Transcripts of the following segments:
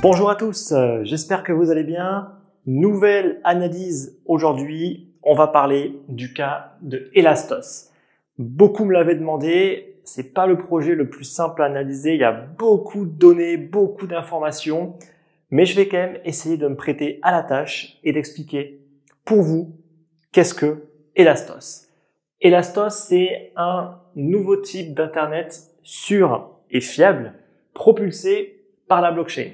Bonjour à tous, j'espère que vous allez bien. Nouvelle analyse aujourd'hui, on va parler du cas de Elastos. Beaucoup me l'avaient demandé, c'est pas le projet le plus simple à analyser, il y a beaucoup de données, beaucoup d'informations, mais je vais quand même essayer de me prêter à la tâche et d'expliquer pour vous qu'est-ce que Elastos. Elastos, c'est un nouveau type d'internet sûr et fiable, propulsé par la blockchain.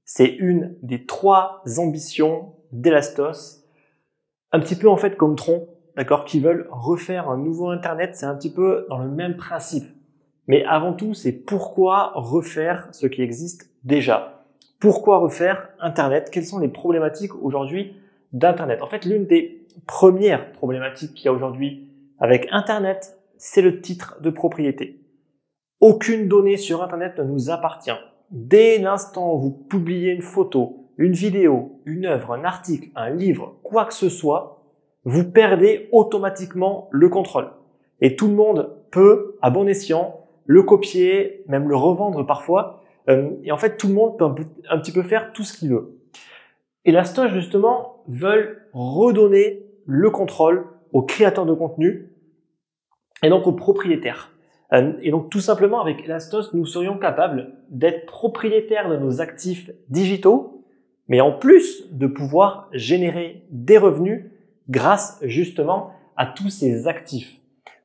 C'est une des 3 ambitions d'Elastos, un petit peu en fait comme Tron, d'accord, qui veulent refaire un nouveau Internet, c'est un petit peu dans le même principe. Mais avant tout, c'est pourquoi refaire ce qui existe déjà. Pourquoi refaire Internet? Quelles sont les problématiques aujourd'hui d'Internet? En fait, l'une des premières problématiques qu'il y a aujourd'hui avec Internet, c'est le titre de propriété. Aucune donnée sur Internet ne nous appartient. Dès l'instant où vous publiez une photo, une vidéo, une œuvre, un article, un livre, quoi que ce soit, vous perdez automatiquement le contrôle. Et tout le monde peut, à bon escient, le copier, même le revendre parfois. Et en fait, tout le monde peut un petit peu faire tout ce qu'il veut. Et Elastos, justement, veulent redonner le contrôle aux créateurs de contenu et donc aux propriétaires. Et donc tout simplement avec Elastos, nous serions capables d'être propriétaires de nos actifs digitaux, mais en plus de pouvoir générer des revenus grâce justement à tous ces actifs.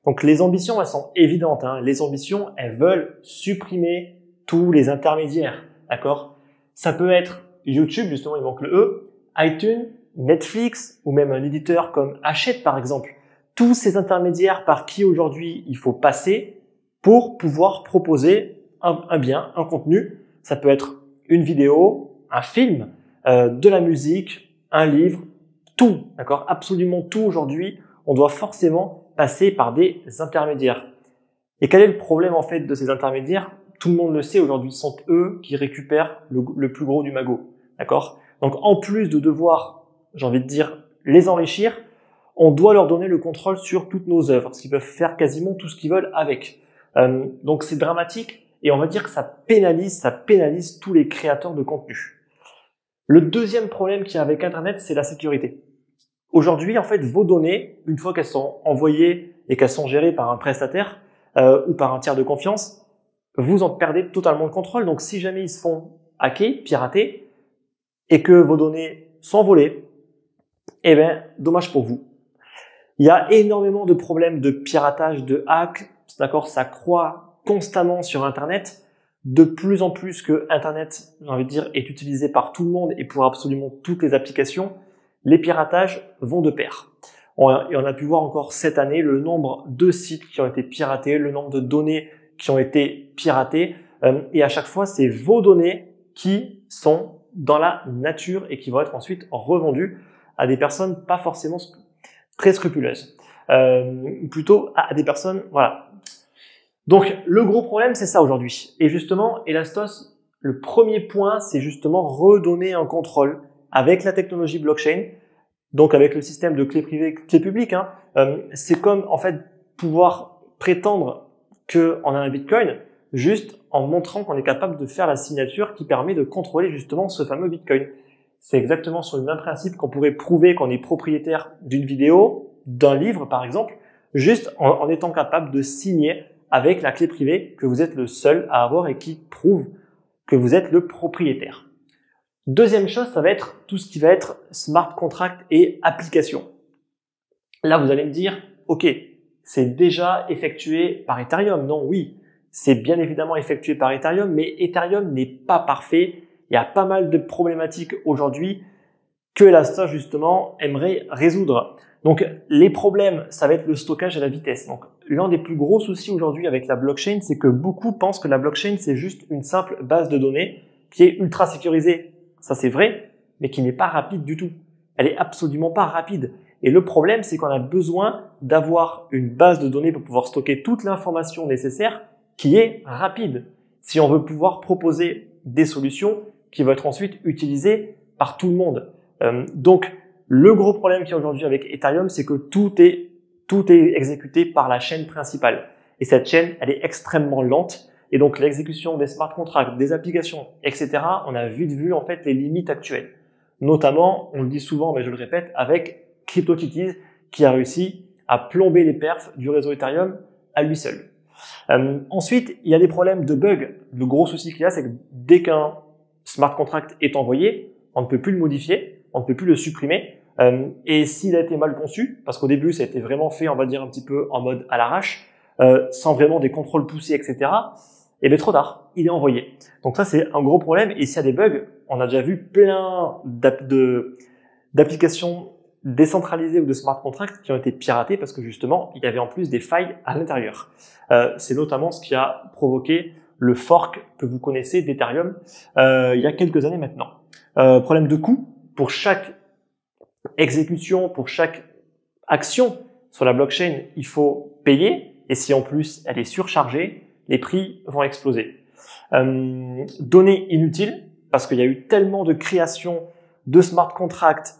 Donc les ambitions, elles sont évidentes. Les ambitions, elles veulent supprimer tous les intermédiaires, d'accord? Ça peut être YouTube, justement, il manque le E, iTunes, Netflix ou même un éditeur comme Hachette par exemple. Tous ces intermédiaires par qui aujourd'hui il faut passer pour pouvoir proposer un bien, un contenu. Ça peut être une vidéo, un film, de la musique, un livre, tout, d'accord? Absolument tout aujourd'hui, on doit forcément passer par des intermédiaires. Et quel est le problème en fait de ces intermédiaires? Tout le monde le sait aujourd'hui, sont eux qui récupèrent le plus gros du magot, d'accord? Donc en plus de devoir, j'ai envie de dire, les enrichir, on doit leur donner le contrôle sur toutes nos œuvres, parce qu'ils peuvent faire quasiment tout ce qu'ils veulent avec. Donc c'est dramatique et on va dire que ça pénalise tous les créateurs de contenu. Le deuxième problème qu'il y a avec Internet, c'est la sécurité. Aujourd'hui, en fait, vos données, une fois qu'elles sont envoyées et qu'elles sont gérées par un prestataire ou par un tiers de confiance, vous en perdez totalement le contrôle. Donc si jamais ils se font hacker, pirater, et que vos données sont volées, eh bien, dommage pour vous. Il y a énormément de problèmes de piratage, de hack, d'accord, ça croît constamment sur Internet. De plus en plus que Internet, j'ai envie de dire, est utilisé par tout le monde et pour absolument toutes les applications, les piratages vont de pair. Et on a pu voir encore cette année le nombre de sites qui ont été piratés, le nombre de données qui ont été piratées. Et à chaque fois, c'est vos données qui sont dans la nature et qui vont être ensuite revendues à des personnes pas forcément très scrupuleuses. Plutôt à des personnes, voilà. Donc, le gros problème, c'est ça aujourd'hui. Et justement, Elastos, le premier point, c'est justement redonner un contrôle avec la technologie blockchain, donc avec le système de clé privée, clé publique. C'est comme, en fait, pouvoir prétendre qu'on a un Bitcoin juste en montrant qu'on est capable de faire la signature qui permet de contrôler justement ce fameux Bitcoin. C'est exactement sur le même principe qu'on pourrait prouver qu'on est propriétaire d'une vidéo, d'un livre par exemple, juste en étant capable de signer avec la clé privée que vous êtes le seul à avoir et qui prouve que vous êtes le propriétaire. Deuxième chose, ça va être tout ce qui va être smart contract et application. Là, vous allez me dire, ok, c'est déjà effectué par Ethereum. Non, oui, c'est bien évidemment effectué par Ethereum, mais Ethereum n'est pas parfait. Il y a pas mal de problématiques aujourd'hui que Elastos, justement, aimerait résoudre. Donc, les problèmes, ça va être le stockage et la vitesse. Donc, l'un des plus gros soucis aujourd'hui avec la blockchain, c'est que beaucoup pensent que la blockchain, c'est juste une simple base de données qui est ultra sécurisée. Ça, c'est vrai, mais qui n'est pas rapide du tout. Elle est absolument pas rapide. Et le problème, c'est qu'on a besoin d'avoir une base de données pour pouvoir stocker toute l'information nécessaire qui est rapide. Si on veut pouvoir proposer des solutions qui vont être ensuite utilisées par tout le monde. Donc, le gros problème qu'il y a aujourd'hui avec Ethereum, c'est que tout est exécuté par la chaîne principale. Et cette chaîne, elle est extrêmement lente et donc l'exécution des smart contracts, des applications, etc., on a vite vu en fait les limites actuelles. Notamment, on le dit souvent, mais je le répète, avec CryptoKitties qui a réussi à plomber les perfs du réseau Ethereum à lui seul. Ensuite, il y a des problèmes de bugs. Le gros souci qu'il y a, c'est que dès qu'un smart contract est envoyé, on ne peut plus le modifier, on ne peut plus le supprimer. Et s'il a été mal conçu, parce qu'au début, ça a été vraiment fait, on va dire, un petit peu en mode à l'arrache, sans vraiment des contrôles poussés, etc., et bien trop tard, il est envoyé. Donc ça, c'est un gros problème. Et s'il y a des bugs, on a déjà vu plein d'applications décentralisées ou de smart contracts qui ont été piratées parce que justement, il y avait en plus des failles à l'intérieur. C'est notamment ce qui a provoqué le fork que vous connaissez d'Ethereum il y a quelques années maintenant. Problème de coût. Pour chaque exécution, pour chaque action sur la blockchain, il faut payer. Et si en plus elle est surchargée, les prix vont exploser. Données inutiles, parce qu'il y a eu tellement de création de smart contracts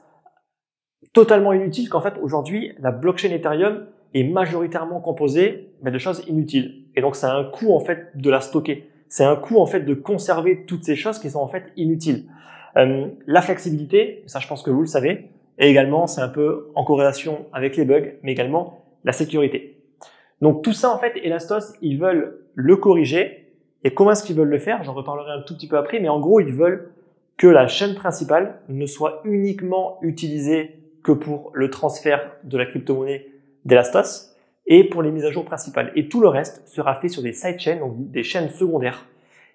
totalement inutiles qu'en fait aujourd'hui la blockchain Ethereum est majoritairement composée de choses inutiles. Et donc c'est un coût en fait de la stocker. C'est un coût en fait de conserver toutes ces choses qui sont en fait inutiles. La flexibilité, ça je pense que vous le savez, et également c'est un peu en corrélation avec les bugs, mais également la sécurité. Donc tout ça en fait, Elastos, ils veulent le corriger. Et comment est-ce qu'ils veulent le faire? J'en reparlerai un tout petit peu après, mais en gros, ils veulent que la chaîne principale ne soit uniquement utilisée que pour le transfert de la crypto-monnaie d'Elastos et pour les mises à jour principales. Et tout le reste sera fait sur des sidechains, donc des chaînes secondaires.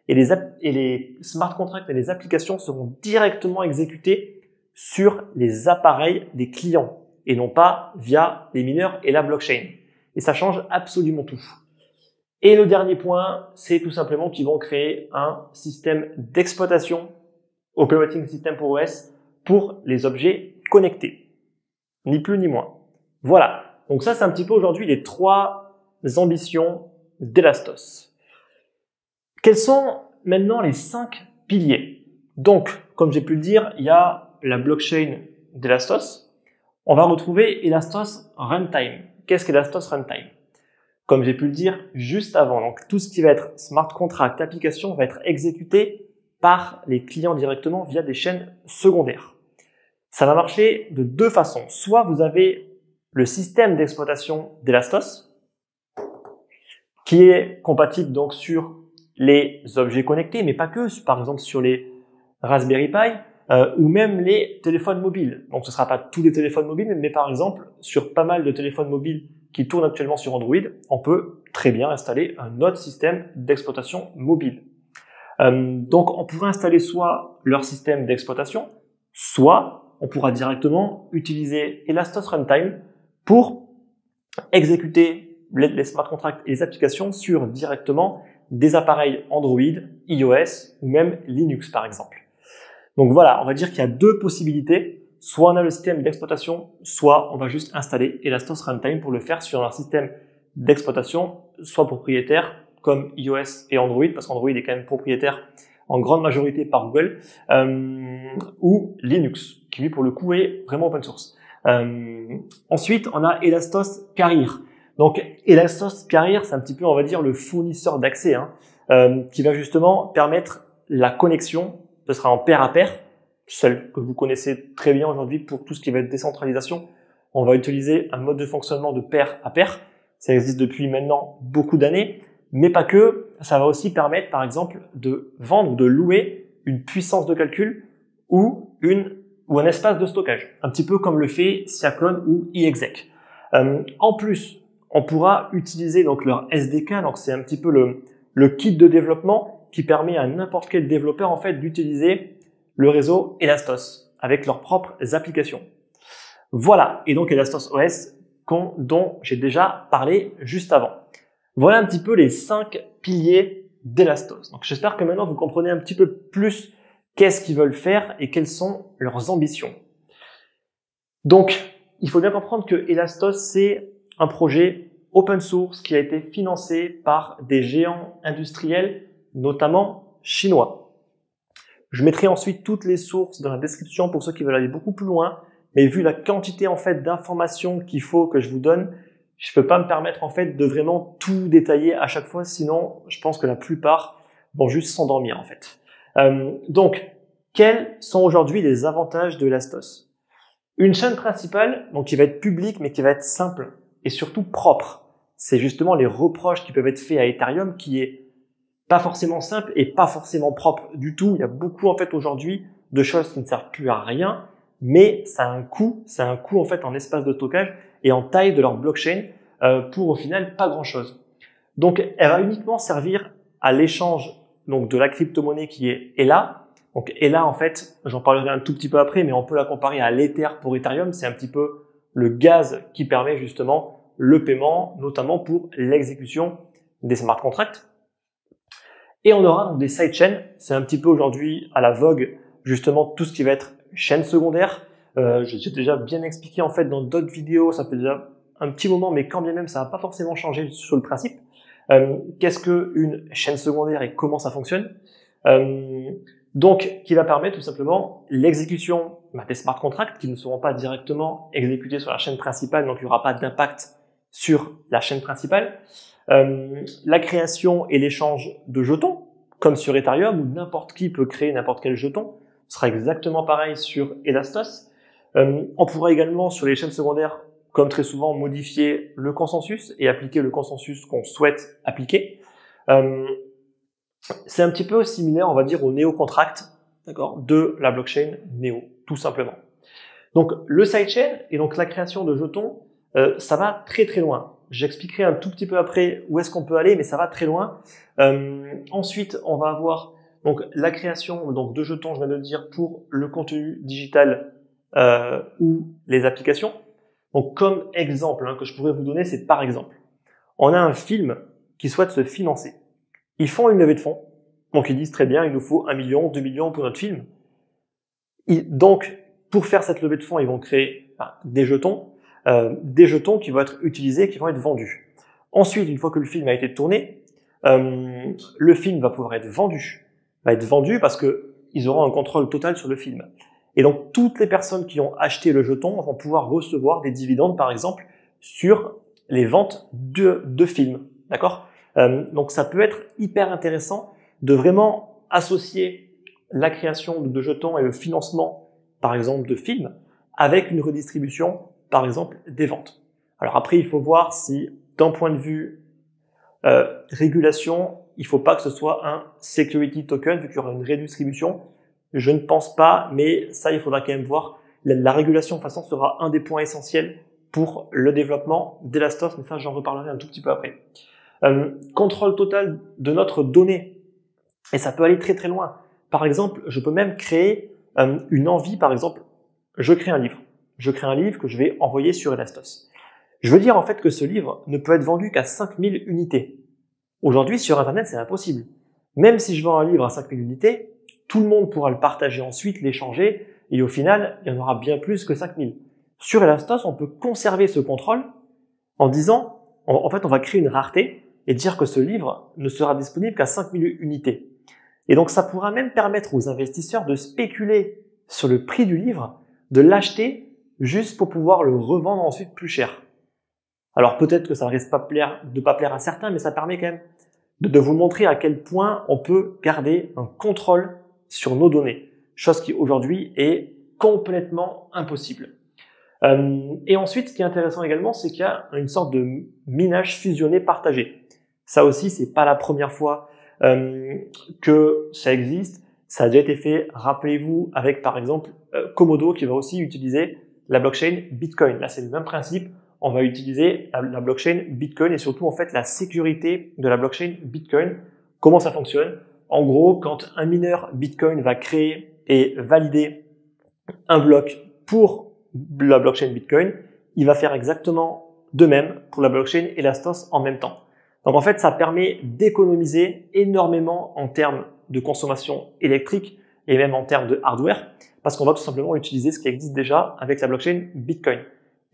Et les smart contracts et les applications seront directement exécutés sur les appareils des clients et non pas via les mineurs et la blockchain. Et ça change absolument tout. Et le dernier point, c'est tout simplement qu'ils vont créer un système d'exploitation, Operating System for OS, pour les objets connectés. Ni plus ni moins. Voilà. Donc ça, c'est un petit peu aujourd'hui les 3 ambitions d'Elastos. Quels sont maintenant les 5 piliers? Donc, comme j'ai pu le dire, il y a la blockchain d'Elastos. On va retrouver Elastos Runtime. Qu'est-ce qu'Elastos Runtime? Comme j'ai pu le dire juste avant, donc tout ce qui va être smart contract, application, va être exécuté par les clients directement via des chaînes secondaires. Ça va marcher de 2 façons. Soit vous avez le système d'exploitation d'Elastos, qui est compatible donc sur les objets connectés, mais pas que, par exemple sur les Raspberry Pi, ou même les téléphones mobiles. Donc ce ne sera pas tous les téléphones mobiles, mais par exemple, sur pas mal de téléphones mobiles qui tournent actuellement sur Android, on peut très bien installer un autre système d'exploitation mobile. Donc on pourra installer soit leur système d'exploitation, soit on pourra directement utiliser Elastos Runtime pour exécuter les smart contracts et les applications sur directement des appareils Android, iOS ou même Linux par exemple. Donc voilà, on va dire qu'il y a 2 possibilités. Soit on a le système d'exploitation, soit on va juste installer Elastos Runtime pour le faire sur un système d'exploitation, soit propriétaire, comme iOS et Android, parce qu'Android est quand même propriétaire en grande majorité par Google, ou Linux, qui lui pour le coup est vraiment open source. Ensuite, on a Elastos Carrier. Donc Elastos Carrier, c'est un petit peu, on va dire, le fournisseur d'accès, qui va justement permettre la connexion. Ce sera en pair à pair, celle que vous connaissez très bien aujourd'hui pour tout ce qui va être décentralisation. On va utiliser un mode de fonctionnement de pair à pair. Ça existe depuis maintenant beaucoup d'années, mais pas que. Ça va aussi permettre, par exemple, de vendre ou de louer une puissance de calcul ou un espace de stockage. Un petit peu comme le fait Siacon ou iExec. En plus, on pourra utiliser donc leur SDK. Donc c'est un petit peu le kit de développement qui permet à n'importe quel développeur en fait d'utiliser le réseau Elastos avec leurs propres applications. Voilà, et donc Elastos OS dont j'ai déjà parlé juste avant. Voilà un petit peu les 5 piliers d'Elastos. Donc j'espère que maintenant vous comprenez un petit peu plus qu'est-ce qu'ils veulent faire et quelles sont leurs ambitions. Donc, il faut bien comprendre que Elastos, c'est un projet open source qui a été financé par des géants industriels, notamment chinois. Je mettrai ensuite toutes les sources dans la description pour ceux qui veulent aller beaucoup plus loin, mais vu la quantité en fait d'informations qu'il faut que je vous donne, Je peux pas me permettre en fait de vraiment tout détailler à chaque fois, sinon je pense que la plupart vont juste s'endormir en fait. Donc, quels sont aujourd'hui les avantages de Elastos? Une chaîne principale, donc qui va être publique mais qui va être simple et surtout propre. C'est justement les reproches qui peuvent être faits à Ethereum qui est pas forcément simple et pas forcément propre du tout. Il y a beaucoup en fait aujourd'hui de choses qui ne servent plus à rien, mais ça a un coût en fait en espace de stockage et en taille de leur blockchain pour au final pas grand chose. Donc elle va uniquement servir à l'échange donc de la crypto-monnaie qui est ELA. Donc ELA en fait, j'en parlerai un tout petit peu après, mais on peut la comparer à l'Ether pour Ethereum. C'est un petit peu le gaz qui permet justement le paiement, notamment pour l'exécution des smart contracts. Et on aura donc des sidechains. C'est un petit peu aujourd'hui à la vogue justement tout ce qui va être chaîne secondaire. J'ai déjà bien expliqué en fait dans d'autres vidéos, ça fait déjà un petit moment, mais quand bien même ça n'a pas forcément changé sur le principe. Qu'est-ce qu'une chaîne secondaire et comment ça fonctionne? Donc, qui va permettre tout simplement l'exécution des smart contracts qui ne seront pas directement exécutés sur la chaîne principale, donc il n'y aura pas d'impact sur la chaîne principale. La création et l'échange de jetons, comme sur Ethereum, où n'importe qui peut créer n'importe quel jeton. Ce sera exactement pareil sur Elastos. On pourra également, sur les chaînes secondaires, comme très souvent, modifier le consensus et appliquer le consensus qu'on souhaite appliquer. C'est un petit peu similaire, on va dire, au néo-contract, d'accord, de la blockchain Neo, tout simplement. Donc, le sidechain et donc la création de jetons, ça va très très loin. J'expliquerai un tout petit peu après où est-ce qu'on peut aller, mais ça va très loin. Ensuite, on va avoir donc la création donc de jetons, je viens de le dire, pour le contenu digital ou les applications. Donc, comme exemple que je pourrais vous donner, c'est par exemple, on a un film qui souhaite se financer. Ils font une levée de fonds, donc ils disent très bien, il nous faut 1 million, 2 millions pour notre film. Donc, pour faire cette levée de fonds, ils vont créer des jetons qui vont être utilisés, qui vont être vendus. Ensuite, une fois que le film a été tourné, le film va pouvoir être vendu. Va être vendu parce que ils auront un contrôle total sur le film. Et donc, toutes les personnes qui ont acheté le jeton vont pouvoir recevoir des dividendes, par exemple, sur les ventes de films. D'accord? Donc, ça peut être hyper intéressant de vraiment associer la création de jetons et le financement, par exemple, de films, avec une redistribution, par exemple, des ventes. Alors après, il faut voir si, d'un point de vue régulation, il ne faut pas que ce soit un security token, vu qu'il y aura une redistribution. Je ne pense pas, mais ça, il faudra quand même voir. La régulation, de toute façon, sera un des points essentiels pour le développement d'Elastos, mais ça, j'en reparlerai un tout petit peu après. Contrôle total de notre donnée. Et ça peut aller très très loin. Par exemple, je peux même créer une envie, par exemple, je crée un livre. Je crée un livre que je vais envoyer sur Elastos. Je veux dire en fait que ce livre ne peut être vendu qu'à 5000 unités. Aujourd'hui, sur Internet, c'est impossible. Même si je vends un livre à 5000 unités, tout le monde pourra le partager ensuite, l'échanger, et au final, il y en aura bien plus que 5000. Sur Elastos, on peut conserver ce contrôle en disant, en fait, on va créer une rareté et dire que ce livre ne sera disponible qu'à 5000 unités. Et donc, ça pourra même permettre aux investisseurs de spéculer sur le prix du livre, de l'acheter juste pour pouvoir le revendre ensuite plus cher. Alors, peut-être que ça ne risque pas de pas plaire à certains, mais ça permet quand même de vous montrer à quel point on peut garder un contrôle sur nos données, chose qui aujourd'hui est complètement impossible. Et ensuite, ce qui est intéressant également, c'est qu'il y a une sorte de minage fusionné partagé. Ça aussi, c'est pas la première fois que ça existe. Ça a déjà été fait, rappelez-vous, avec par exemple Komodo qui va aussi utiliser la blockchain Bitcoin. Là, c'est le même principe. On va utiliser la blockchain Bitcoin et surtout en fait la sécurité de la blockchain Bitcoin. Comment ça fonctionne? En gros, quand un mineur Bitcoin va créer et valider un bloc pour la blockchain Bitcoin, il va faire exactement de même pour la blockchain Elastos en même temps. Donc en fait, ça permet d'économiser énormément en termes de consommation électrique et même en termes de hardware, parce qu'on va tout simplement utiliser ce qui existe déjà avec la blockchain Bitcoin.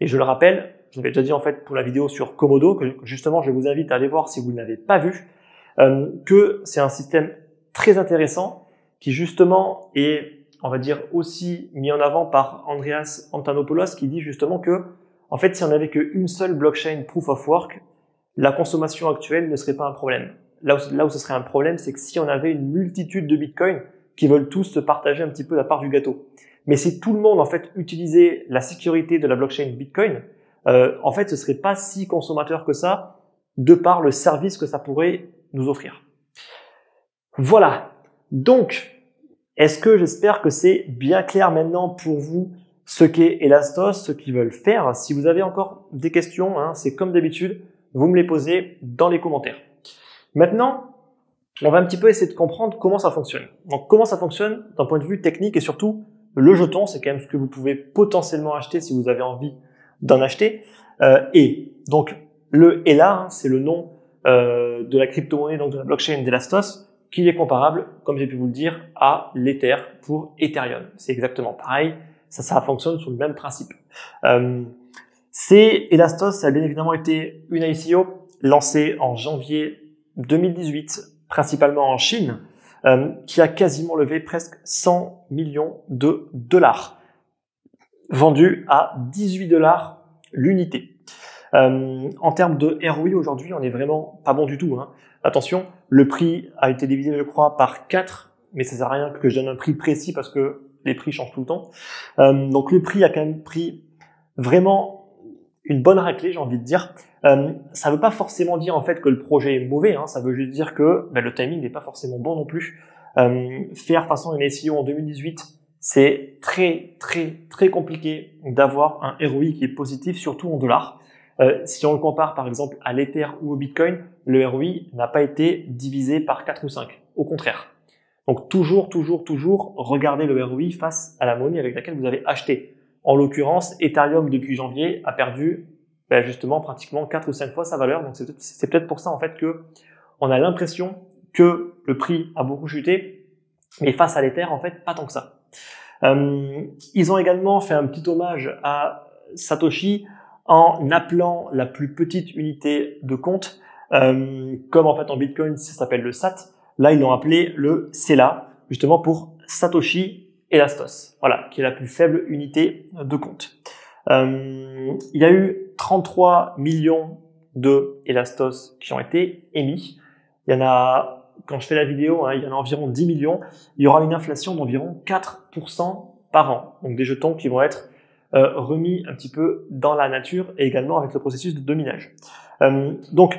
Et je le rappelle, je l'avais déjà dit en fait pour la vidéo sur Komodo, que justement je vous invite à aller voir si vous ne l'avez pas vu, que c'est un système très intéressant qui justement est, on va dire, aussi mis en avant par Andreas Antonopoulos qui dit justement que En fait, si on n'avait qu'une seule blockchain Proof of Work, la consommation actuelle ne serait pas un problème. Là où ce serait un problème, c'est que si on avait une multitude de bitcoins qui veulent tous se partager un petit peu la part du gâteau. Mais si tout le monde, en fait, utilisait la sécurité de la blockchain Bitcoin, en fait, ce serait pas si consommateur que ça, de par le service que ça pourrait nous offrir. Voilà. Donc, j'espère que c'est bien clair maintenant pour vous ce qu'est Elastos, ce qu'ils veulent faire. Si vous avez encore des questions, c'est comme d'habitude, vous me les posez dans les commentaires. Maintenant, on va un petit peu essayer de comprendre comment ça fonctionne. Donc, comment ça fonctionne d'un point de vue technique et surtout, le jeton, c'est quand même ce que vous pouvez potentiellement acheter si vous avez envie d'en acheter. Et donc, le ELA, c'est le nom de la crypto-monnaie, donc de la blockchain d'Elastos, qui est comparable, comme j'ai pu vous le dire, à l'Ether pour Ethereum. C'est exactement pareil, ça fonctionne sur le même principe. Elastos, ça a bien évidemment été une ICO lancée en janvier 2018, principalement en Chine, qui a quasiment levé presque 100 millions de dollars, vendus à 18 $ l'unité. En termes de ROI aujourd'hui, on est vraiment pas bon du tout. Attention, le prix a été divisé, je crois, par 4, mais ça sert à rien que je donne un prix précis parce que les prix changent tout le temps. Donc le prix a quand même pris vraiment une bonne raclée, j'ai envie de dire. Ça veut pas forcément dire en fait que le projet est mauvais, ça veut juste dire que le timing n'est pas forcément bon non plus. Faire façon une SEO en 2018, c'est très compliqué d'avoir un ROI qui est positif, surtout en dollars. Si on le compare par exemple à l'Ether ou au Bitcoin, le ROI n'a pas été divisé par 4 ou 5, au contraire. Donc toujours regardez le ROI face à la monnaie avec laquelle vous avez acheté. En l'occurrence, Ethereum depuis janvier a perdu justement pratiquement 4 ou 5 fois sa valeur. Donc c'est peut-être pour ça en fait que on a l'impression que le prix a beaucoup chuté, mais face à l'Ether en fait pas tant que ça. Ils ont également fait un petit hommage à Satoshi en appelant la plus petite unité de compte, comme en fait en Bitcoin ça s'appelle le SAT. Là ils l'ont appelé le SELA, justement pour Satoshi Elastos, voilà, qui est la plus faible unité de compte. Il y a eu 33 millions de Elastos qui ont été émis. Il y en a, quand je fais la vidéo, il y en a environ 10 millions. Il y aura une inflation d'environ 4% par an. Donc des jetons qui vont être remis un petit peu dans la nature et également avec le processus de minage. Donc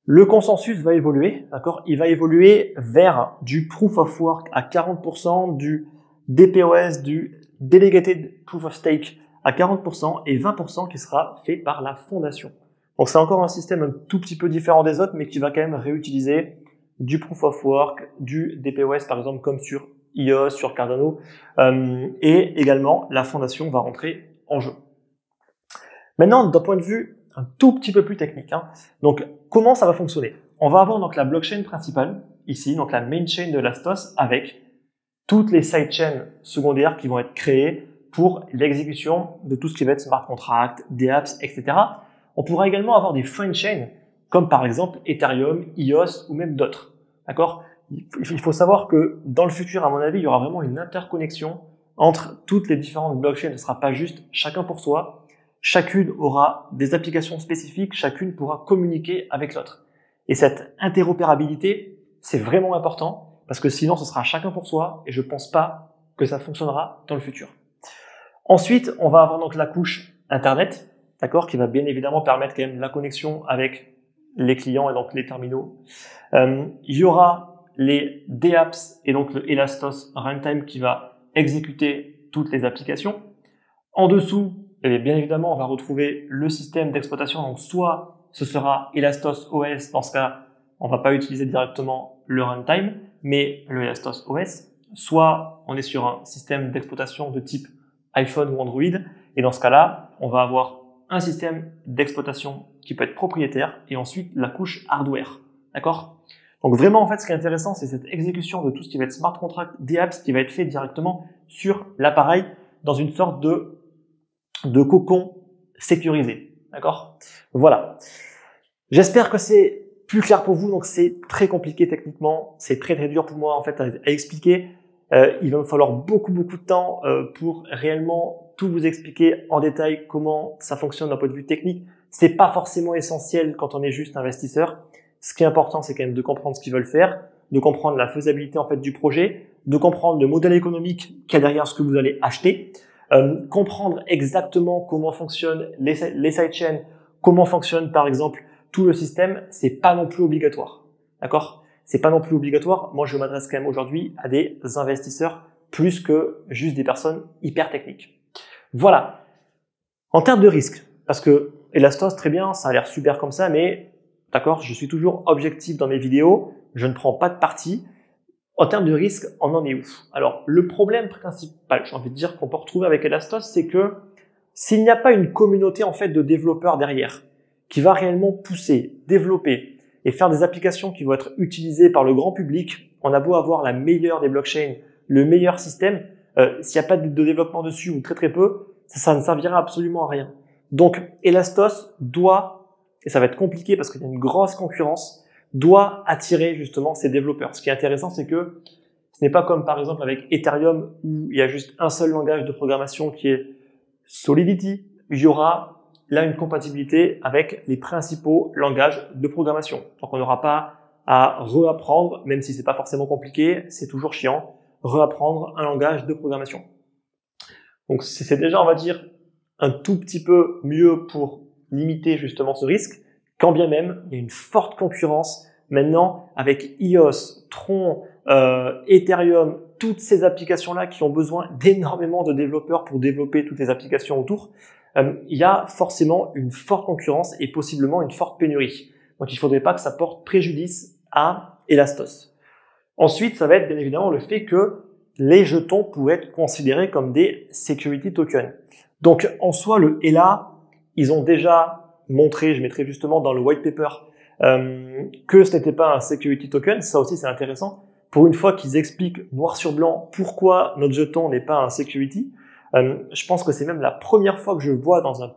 le consensus va évoluer, d'accord? Il va évoluer vers du proof of work à 40%, du DPoS, du Delegated Proof of Stake à 40% et 20% qui sera fait par la fondation. Donc c'est encore un système un tout petit peu différent des autres, mais qui va quand même réutiliser du Proof of Work, du DPoS par exemple comme sur EOS, sur Cardano, et également la fondation va rentrer en jeu. Maintenant, d'un point de vue un tout petit peu plus technique, donc comment ça va fonctionner? On va avoir donc la blockchain principale, ici, donc la main chain de Elastos avec toutes les sidechains secondaires qui vont être créées pour l'exécution de tout ce qui va être smart contract, dApps, etc. On pourra également avoir des friend chains, comme par exemple Ethereum, EOS ou même d'autres. D'accord? Il faut savoir que dans le futur, à mon avis, il y aura vraiment une interconnexion entre toutes les différentes blockchains. Ce ne sera pas juste chacun pour soi. Chacune aura des applications spécifiques, chacune pourra communiquer avec l'autre. Et cette interopérabilité, c'est vraiment important parce que sinon ce sera chacun pour soi et je pense pas que ça fonctionnera dans le futur. Ensuite, on va avoir donc la couche Internet, d'accord, qui va bien évidemment permettre quand même la connexion avec les clients et donc les terminaux. Il y aura les dApps et donc le Elastos Runtime qui va exécuter toutes les applications. En dessous, bien évidemment, on va retrouver le système d'exploitation. Donc soit ce sera Elastos OS, dans ce cas, on va pas utiliser directement le runtime, mais le Elastos OS. Soit on est sur un système d'exploitation de type iPhone ou Android, et dans ce cas-là, on va avoir un système d'exploitation qui peut être propriétaire, et ensuite la couche hardware. D'accord? Donc vraiment, en fait, ce qui est intéressant, c'est cette exécution de tout ce qui va être smart contract, dApps, qui va être fait directement sur l'appareil dans une sorte de cocon sécurisé. D'accord? Voilà. J'espère que c'est plus clair pour vous. Donc c'est très compliqué techniquement, c'est très dur pour moi en fait à expliquer. Il va me falloir beaucoup de temps pour réellement tout vous expliquer en détail comment ça fonctionne d'un point de vue technique. C'est pas forcément essentiel quand on est juste investisseur. Ce qui est important, c'est quand même de comprendre ce qu'ils veulent faire, de comprendre la faisabilité en fait du projet, de comprendre le modèle économique qu'il y a derrière ce que vous allez acheter, comprendre exactement comment fonctionnent les sidechains, comment fonctionne par exemple tout le système. C'est pas non plus obligatoire, d'accord? C'est pas non plus obligatoire. Moi, je m'adresse quand même aujourd'hui à des investisseurs plus que juste des personnes hyper techniques. Voilà. En termes de risque, parce que Elastos, très bien, ça a l'air super comme ça, mais d'accord, je suis toujours objectif dans mes vidéos, je ne prends pas de parti. En termes de risque, on en est où? Alors, le problème principal, j'ai envie de dire, qu'on peut retrouver avec Elastos, c'est que s'il n'y a pas une communauté en fait de développeurs derrière qui va réellement pousser, développer et faire des applications qui vont être utilisées par le grand public, on a beau avoir la meilleure des blockchains, le meilleur système, s'il n'y a pas de développement dessus ou très peu, ça ne servira absolument à rien. Donc, Elastos doit, et ça va être compliqué parce qu'il y a une grosse concurrence, doit attirer justement ces développeurs. Ce qui est intéressant, c'est que ce n'est pas comme par exemple avec Ethereum où il y a juste un seul langage de programmation qui est Solidity. Il y aura là une compatibilité avec les principaux langages de programmation. Donc on n'aura pas à reapprendre, même si c'est pas forcément compliqué, c'est toujours chiant, reapprendre un langage de programmation. Donc c'est déjà, on va dire, un tout petit peu mieux pour limiter justement ce risque, quand bien même il y a une forte concurrence maintenant avec EOS, Tron, Ethereum, toutes ces applications-là qui ont besoin d'énormément de développeurs pour développer toutes les applications autour. Il y a forcément une forte concurrence et possiblement une forte pénurie. Donc il ne faudrait pas que ça porte préjudice à Elastos. Ensuite, ça va être bien évidemment le fait que les jetons pourraient être considérés comme des security tokens. Donc en soi, le ELA, ils ont déjà montré, je mettrai justement dans le white paper, que ce n'était pas un security token. Ça aussi c'est intéressant. Pour une fois qu'ils expliquent noir sur blanc pourquoi notre jeton n'est pas un security, je pense que c'est même la première fois que je vois dans un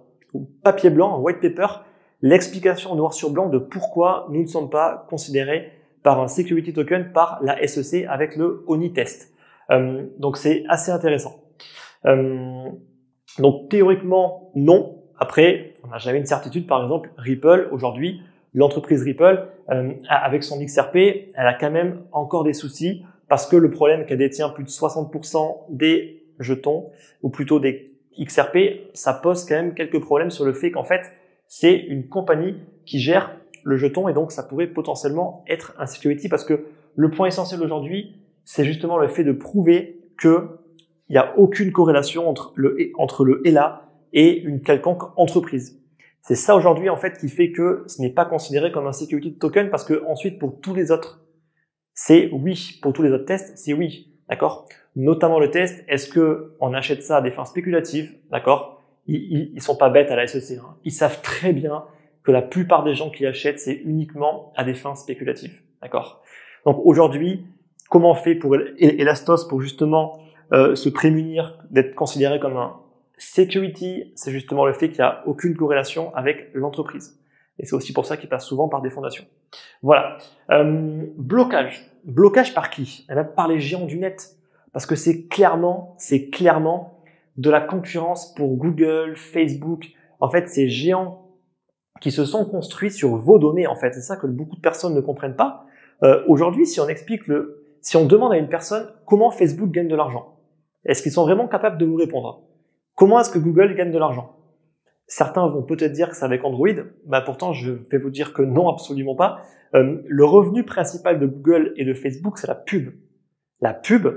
papier blanc, un white paper, l'explication noir sur blanc de pourquoi nous ne sommes pas considérés par un security token par la SEC avec le ONI test. Donc c'est assez intéressant. Donc théoriquement non. Après, on n'a jamais une certitude. Par exemple, Ripple aujourd'hui, l'entreprise Ripple, avec son XRP, elle a quand même encore des soucis parce que le problème qu'elle détient plus de 60% des jetons, ou plutôt des XRP, ça pose quand même quelques problèmes sur le fait qu'en fait, c'est une compagnie qui gère le jeton et donc ça pourrait potentiellement être un security parce que le point essentiel aujourd'hui, c'est justement le fait de prouver que il n'y a aucune corrélation entre le ELA et une quelconque entreprise. C'est ça aujourd'hui en fait qui fait que ce n'est pas considéré comme un security token parce que ensuite pour tous les autres, c'est oui. Pour tous les autres tests, c'est oui. D'accord? Notamment le test, est-ce que on achète ça à des fins spéculatives? D'accord? Ils sont pas bêtes à la SEC. Hein. Ils savent très bien que la plupart des gens qui achètent, c'est uniquement à des fins spéculatives. D'accord? Donc aujourd'hui, comment on fait pour Elastos pour justement se prémunir d'être considéré comme un security? C'est justement le fait qu'il n'y a aucune corrélation avec l'entreprise. Et c'est aussi pour ça qu'il passe souvent par des fondations. Voilà. Blocage. Blocage par qui? Eh bien, par les géants du net. Parce que c'est clairement de la concurrence pour Google, Facebook. En fait, ces géants qui se sont construits sur vos données, en fait. C'est ça que beaucoup de personnes ne comprennent pas. Aujourd'hui, si on demande à une personne comment Facebook gagne de l'argent, est-ce qu'ils sont vraiment capables de vous répondre? Comment est-ce que Google gagne de l'argent? Certains vont peut-être dire que c'est avec Android. Bah pourtant, je vais vous dire que non, absolument pas. Le revenu principal de Google et de Facebook, c'est la pub. La pub,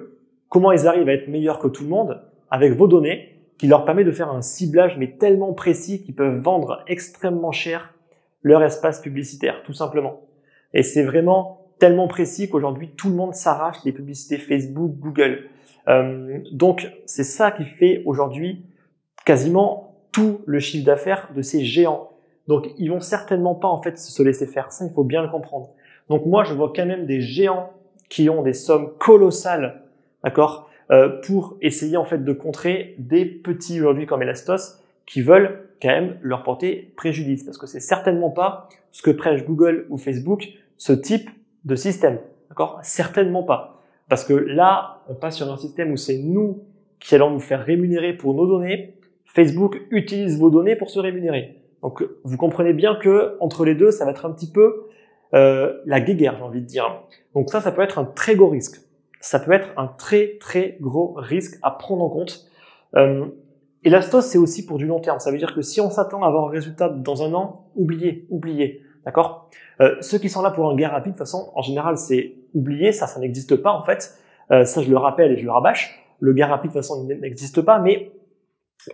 comment ils arrivent à être meilleurs que tout le monde avec vos données, qui leur permet de faire un ciblage mais tellement précis qu'ils peuvent vendre extrêmement cher leur espace publicitaire, tout simplement. Et c'est vraiment tellement précis qu'aujourd'hui, tout le monde s'arrache les publicités Facebook, Google. Donc, c'est ça qui fait aujourd'hui quasiment tout le chiffre d'affaires de ces géants. Donc, ils vont certainement pas en fait se laisser faire. Ça, il faut bien le comprendre. Donc, moi, je vois quand même des géants qui ont des sommes colossales, d'accord, pour essayer en fait de contrer des petits aujourd'hui comme Elastos qui veulent quand même leur porter préjudice. Parce que c'est certainement pas ce que prêche Google ou Facebook, ce type de système, d'accord, certainement pas. Parce que là, on passe sur un système où c'est nous qui allons nous faire rémunérer pour nos données. Facebook utilise vos données pour se rémunérer. Donc, vous comprenez bien que entre les deux, ça va être un petit peu la guéguerre, j'ai envie de dire. Donc ça peut être un très gros risque. Ça peut être un très très gros risque à prendre en compte. Et l'Astos, c'est aussi pour du long terme. Ça veut dire que si on s'attend à avoir un résultat dans un an, oubliez. D'accord? Ceux qui sont là pour un gain rapide, de toute façon, en général, c'est oublier. Ça n'existe pas, en fait. Ça, je le rappelle et je le rabâche. Le gain rapide, de toute façon, il n'existe pas. Mais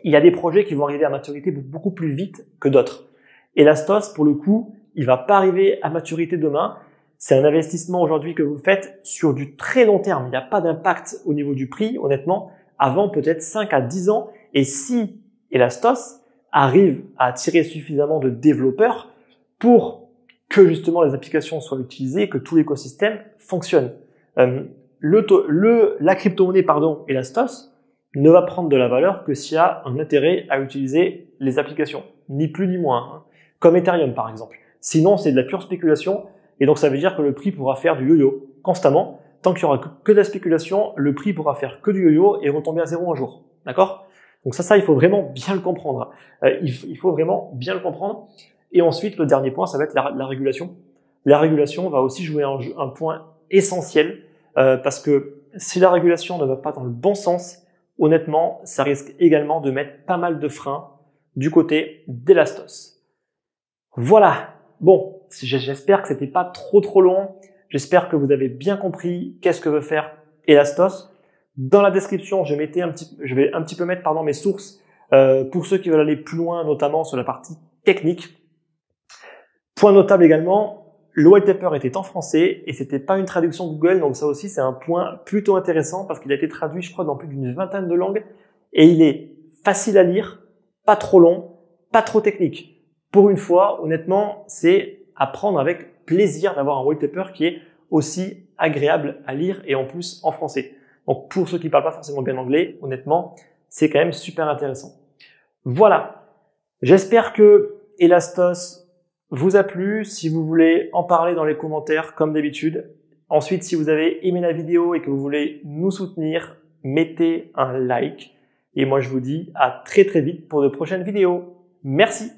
il y a des projets qui vont arriver à maturité beaucoup plus vite que d'autres. Et l'Astos, pour le coup, il va pas arriver à maturité demain. C'est un investissement aujourd'hui que vous faites sur du très long terme. Il n'y a pas d'impact au niveau du prix, honnêtement, avant peut-être 5 à 10 ans. Et si Elastos arrive à attirer suffisamment de développeurs pour que justement les applications soient utilisées et que tout l'écosystème fonctionne. La crypto-monnaie, Elastos, ne va prendre de la valeur que s'il y a un intérêt à utiliser les applications. Ni plus ni moins. Hein. Comme Ethereum, par exemple. Sinon, c'est de la pure spéculation. Et donc, ça veut dire que le prix pourra faire du yo-yo constamment. Tant qu'il y aura que de la spéculation, le prix pourra faire que du yo-yo et retomber à zéro un jour. D'accord? Donc ça, il faut vraiment bien le comprendre. Il faut vraiment bien le comprendre. Et ensuite, le dernier point, ça va être la régulation. La régulation va aussi jouer un point essentiel parce que si la régulation ne va pas dans le bon sens, honnêtement, ça risque également de mettre pas mal de freins du côté d'Elastos. Voilà. Bon, j'espère que c'était pas trop long. J'espère que vous avez bien compris qu'est-ce que veut faire Elastos. Dans la description, je vais un petit peu mettre mes sources pour ceux qui veulent aller plus loin, notamment sur la partie technique. Point notable également, le white paper était en français et c'était pas une traduction Google, donc ça aussi c'est un point plutôt intéressant parce qu'il a été traduit, je crois, dans plus d'une vingtaine de langues et il est facile à lire, pas trop long, pas trop technique. Pour une fois, honnêtement, c'est à prendre avec plaisir d'avoir un white paper qui est aussi agréable à lire et en plus en français. Donc pour ceux qui ne parlent pas forcément bien anglais, honnêtement, c'est quand même super intéressant. Voilà, j'espère que Elastos vous a plu. Si vous voulez en parler dans les commentaires comme d'habitude. Ensuite, si vous avez aimé la vidéo et que vous voulez nous soutenir, mettez un like. Et moi je vous dis à très vite pour de prochaines vidéos. Merci.